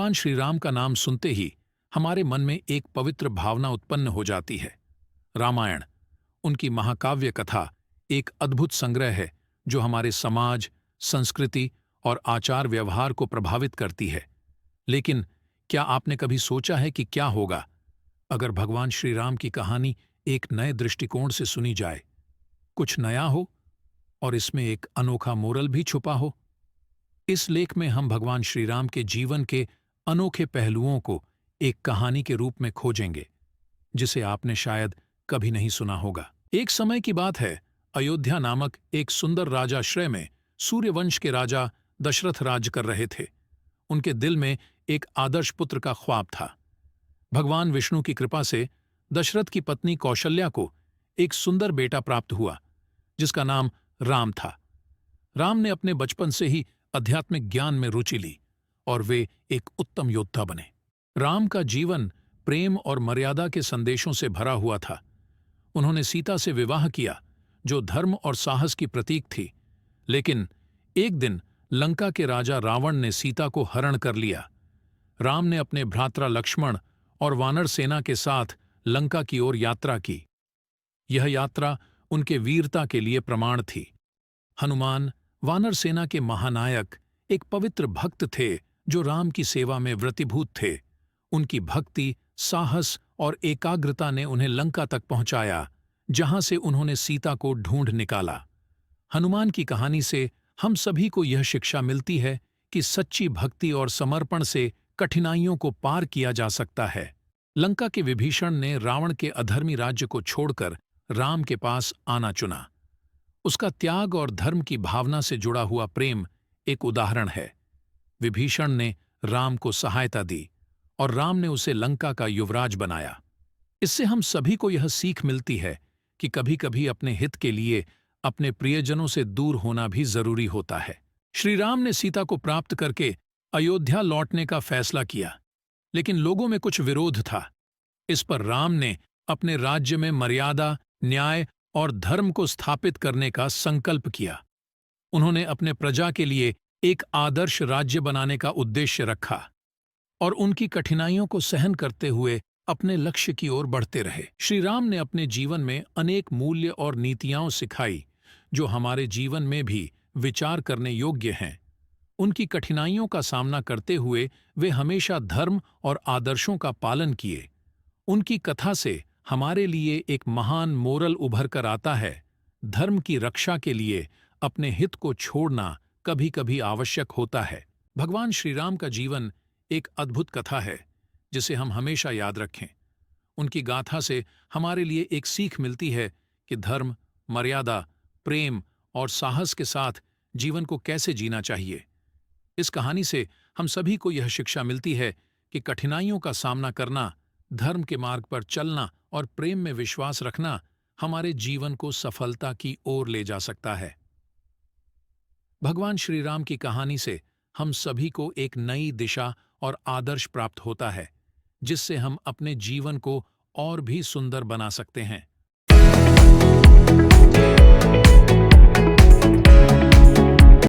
भगवान श्री राम का नाम सुनते ही हमारे मन में एक पवित्र भावना उत्पन्न हो जाती है। रामायण, उनकी महाकाव्य कथा, एक अद्भुत संग्रह है जो हमारे समाज, संस्कृति और आचार व्यवहार को प्रभावित करती है। लेकिन क्या आपने कभी सोचा है कि क्या होगा अगर भगवान श्री राम की कहानी एक नए दृष्टिकोण से सुनी जाए? कुछ नया हो और इसमें एक अनोखा मोरल भी छुपा हो। इस लेख में हम भगवान श्री राम के जीवन के अनोखे पहलुओं को एक कहानी के रूप में खोजेंगे, जिसे आपने शायद कभी नहीं सुना होगा। एक समय की बात है, अयोध्या नामक एक सुंदर राजाश्रय में सूर्यवंश के राजा दशरथ राज कर रहे थे। उनके दिल में एक आदर्श पुत्र का ख्वाब था। भगवान विष्णु की कृपा से दशरथ की पत्नी कौशल्या को एक सुंदर बेटा प्राप्त हुआ, जिसका नाम राम था। राम ने अपने बचपन से ही आध्यात्मिक ज्ञान में रुचि ली और वे एक उत्तम योद्धा बने। राम का जीवन प्रेम और मर्यादा के संदेशों से भरा हुआ था। उन्होंने सीता से विवाह किया, जो धर्म और साहस की प्रतीक थी। लेकिन एक दिन लंका के राजा रावण ने सीता को हरण कर लिया। राम ने अपने भ्राता लक्ष्मण और वानर सेना के साथ लंका की ओर यात्रा की। यह यात्रा उनके वीरता के लिए प्रमाण थी। हनुमान, वानर सेना के महानायक, एक पवित्र भक्त थे जो राम की सेवा में व्रतिभूत थे। उनकी भक्ति, साहस और एकाग्रता ने उन्हें लंका तक पहुंचाया, जहां से उन्होंने सीता को ढूंढ निकाला। हनुमान की कहानी से हम सभी को यह शिक्षा मिलती है कि सच्ची भक्ति और समर्पण से कठिनाइयों को पार किया जा सकता है। लंका के विभीषण ने रावण के अधर्मी राज्य को छोड़कर राम के पास आना चुना। उसका त्याग और धर्म की भावना से जुड़ा हुआ प्रेम एक उदाहरण है। विभीषण ने राम को सहायता दी और राम ने उसे लंका का युवराज बनाया। इससे हम सभी को यह सीख मिलती है कि कभी-कभी अपने हित के लिए अपने प्रियजनों से दूर होना भी जरूरी होता है। श्री राम ने सीता को प्राप्त करके अयोध्या लौटने का फैसला किया, लेकिन लोगों में कुछ विरोध था। इस पर राम ने अपने राज्य में मर्यादा, न्याय और धर्म को स्थापित करने का संकल्प किया। उन्होंने अपने प्रजा के लिए एक आदर्श राज्य बनाने का उद्देश्य रखा और उनकी कठिनाइयों को सहन करते हुए अपने लक्ष्य की ओर बढ़ते रहे। श्री राम ने अपने जीवन में अनेक मूल्य और नीतियां सिखाई, जो हमारे जीवन में भी विचार करने योग्य हैं। उनकी कठिनाइयों का सामना करते हुए वे हमेशा धर्म और आदर्शों का पालन किए। उनकी कथा से हमारे लिए एक महान मोरल उभर कर आता है। धर्म की रक्षा के लिए अपने हित को छोड़ना कभी-कभी आवश्यक होता है। भगवान श्री राम का जीवन एक अद्भुत कथा है, जिसे हम हमेशा याद रखें। उनकी गाथा से हमारे लिए एक सीख मिलती है कि धर्म, मर्यादा, प्रेम और साहस के साथ जीवन को कैसे जीना चाहिए। इस कहानी से हम सभी को यह शिक्षा मिलती है कि कठिनाइयों का सामना करना, धर्म के मार्ग पर चलना और प्रेम में विश्वास रखना हमारे जीवन को सफलता की ओर ले जा सकता है। भगवान श्री राम की कहानी से हम सभी को एक नई दिशा और आदर्श प्राप्त होता है, जिससे हम अपने जीवन को और भी सुंदर बना सकते हैं।